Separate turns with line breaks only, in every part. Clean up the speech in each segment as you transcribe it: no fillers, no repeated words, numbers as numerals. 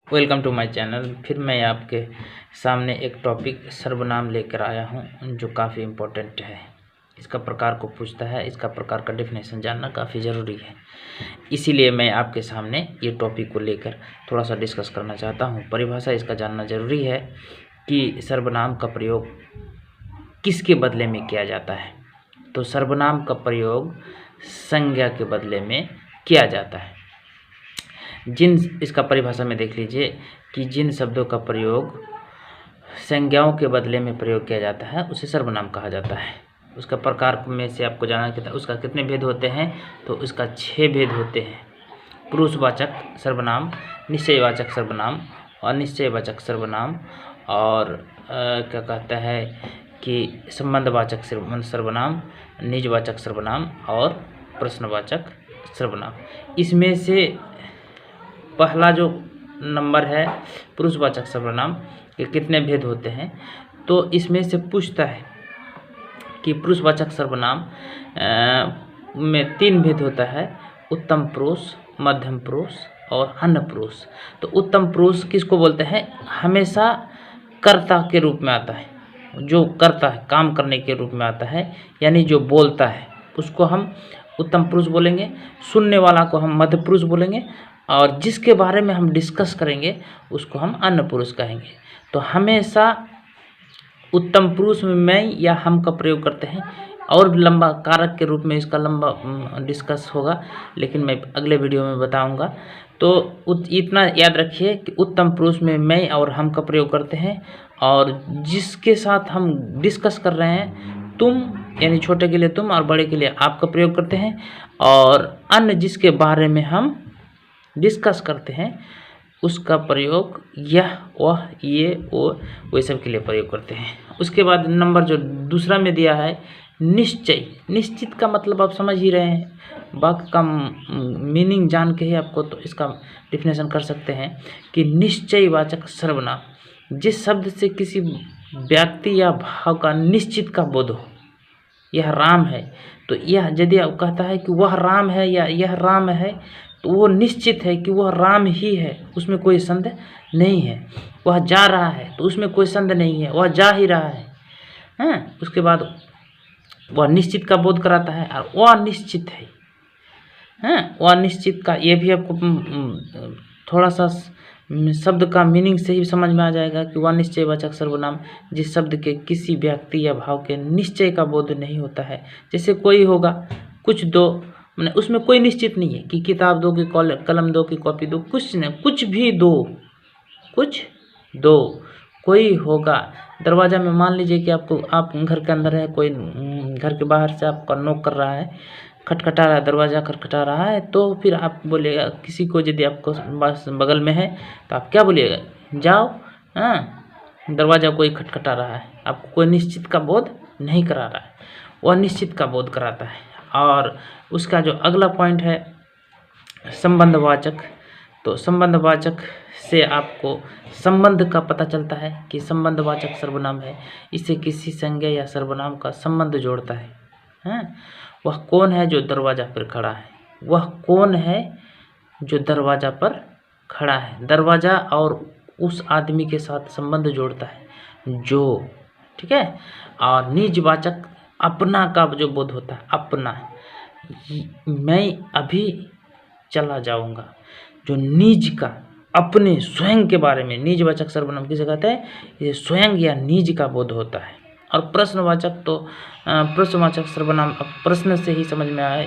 Welcome to my channel. फिर मैं आपके सामने एक टॉपिक सर्वनाम लेकर आया हूं जो काफ़ी इम्पोर्टेंट है। इसका प्रकार को पूछता है, इसका प्रकार का डेफिनेशन जानना काफ़ी ज़रूरी है। इसीलिए मैं आपके सामने ये टॉपिक को लेकर थोड़ा सा डिस्कस करना चाहता हूं। परिभाषा इसका जानना ज़रूरी है कि सर्वनाम का प्रयोग किसके बदले में किया जाता है। तो सर्वनाम का प्रयोग संज्ञा के बदले में किया जाता है। इसका परिभाषा में देख लीजिए कि जिन शब्दों का प्रयोग संज्ञाओं के बदले में प्रयोग किया जाता है उसे सर्वनाम कहा जाता है। उसका प्रकार में से आपको जानना कि उसका कितने भेद होते हैं, तो उसका 6 भेद होते हैं। पुरुषवाचक सर्वनाम, निश्चयवाचक सर्वनाम, अनिश्चयवाचक सर्वनाम और क्या कहता है कि संबंधवाचक सर्वनाम, निजवाचक सर्वनाम और प्रश्नवाचक सर्वनाम। इसमें से पहला जो नंबर है पुरुषवाचक सर्वनाम के कितने भेद होते हैं, तो इसमें से पूछता है कि पुरुषवाचक सर्वनाम में 3 भेद होता है: उत्तम पुरुष, मध्यम पुरुष और अन्य पुरुष। तो उत्तम पुरुष किसको बोलते हैं? हमेशा कर्ता के रूप में आता है, जो करता है, काम करने के रूप में आता है, यानी जो बोलता है उसको हम उत्तम पुरुष बोलेंगे। सुनने वाला को हम मध्य पुरुष बोलेंगे और जिसके बारे में हम डिस्कस करेंगे उसको हम अन्य पुरुष कहेंगे। तो हमेशा उत्तम पुरुष में मैं या हम का प्रयोग करते हैं। और भी लंबा कारक के रूप में इसका लंबा डिस्कस होगा, लेकिन मैं अगले वीडियो में बताऊंगा। तो इतना याद रखिए कि उत्तम पुरुष में मैं और हम का प्रयोग करते हैं, और जिसके साथ हम डिस्कस कर रहे हैं तुम, यानी छोटे के लिए तुम और बड़े के लिए आप का प्रयोग करते हैं, और अन्य जिसके बारे में हम डिस्कस करते हैं उसका प्रयोग यह, वह, ये, वो सब के लिए प्रयोग करते हैं। उसके बाद नंबर जो दूसरा में दिया है निश्चय। निश्चित का मतलब आप समझ ही रहे हैं। वाक्य का मीनिंग जान के ही आपको तो इसका डिफिनेशन कर सकते हैं कि निश्चयवाचक सर्वनाम, जिस शब्द से किसी व्यक्ति या भाव का निश्चित का बोध हो। यह राम है, तो यह यदि आप कहता है कि वह राम है या यह राम है, तो वो निश्चित है कि वह राम ही है, उसमें कोई संदेह नहीं है। वह जा रहा है तो उसमें कोई संदेह नहीं है, वह जा ही रहा है। उसके बाद वह निश्चित का बोध कराता है और वह निश्चित है। वह निश्चित का ये भी आपको थोड़ा सा शब्द का मीनिंग से ही समझ में आ जाएगा कि वह निश्चयवाचक सर्वनाम, जिस शब्द के किसी व्यक्ति या भाव के निश्चय का बोध नहीं होता है। जैसे कोई होगा, कुछ दो, मैंने उसमें कोई निश्चित नहीं है कि किताब दो कि कलम दो कि कॉपी दो, कुछ नहीं, कुछ भी दो, कुछ दो। कोई होगा, दरवाज़ा में मान लीजिए कि आप घर के अंदर है, कोई घर के बाहर से आपका नॉक कर रहा है, खटखटा रहा है, दरवाज़ा खटखटा रहा है, तो फिर आप बोलिएगा किसी को, यदि आपको बगल में है तो आप क्या बोलिएगा? जाओ, दरवाज़ा कोई खटखटा रहा है। आपको कोई निश्चित का बोध नहीं करा रहा है, वह निश्चित का बोध कराता है। और उसका जो अगला पॉइंट है संबंधवाचक, तो संबंधवाचक से आपको संबंध का पता चलता है कि संबंधवाचक सर्वनाम है, इससे किसी संज्ञा या सर्वनाम का संबंध जोड़ता है। वह कौन है जो दरवाज़ा पर खड़ा है? वह कौन है जो दरवाज़ा पर खड़ा है? दरवाज़ा और उस आदमी के साथ संबंध जोड़ता है जो, ठीक है। और निजवाचक अपना का जो बोध होता है, अपना, मैं अभी चला जाऊंगा, जो निज का, अपने स्वयं के बारे में निजवाचक सर्वनाम किसे कहते हैं? ये स्वयं या निज का बोध होता है। और प्रश्नवाचक, तो प्रश्नवाचक सर्वनाम अब प्रश्न से ही समझ में आया,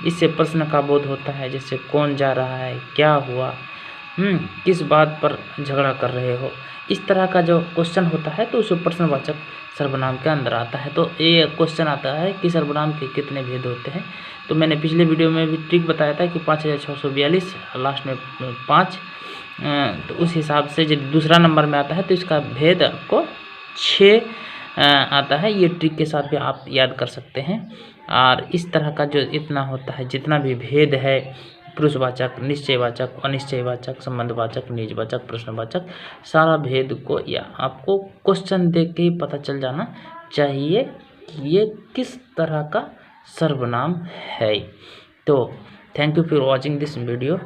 इससे प्रश्न का बोध होता है। जैसे कौन जा रहा है, क्या हुआ, किस बात पर झगड़ा कर रहे हो, इस तरह का जो क्वेश्चन होता है तो उसे प्रश्नवाचक सर्वनाम के अंदर आता है। तो ये क्वेश्चन आता है कि सर्वनाम के कितने भेद होते हैं। तो मैंने पिछले वीडियो में भी ट्रिक बताया था कि 5642 लास्ट में 5, तो उस हिसाब से यदि दूसरा नंबर में आता है तो इसका भेद आपको 6 आता है। ये ट्रिक के साथ भी आप याद कर सकते हैं। और इस तरह का जो इतना होता है, जितना भी भेद है, पुरुषवाचक, निश्चयवाचक, अनिश्चयवाचक, संबंधवाचक, निजवाचक, प्रश्नवाचक, सारा भेद को या आपको क्वेश्चन देख के ही पता चल जाना चाहिए कि ये किस तरह का सर्वनाम है। तो thank you for watching this video.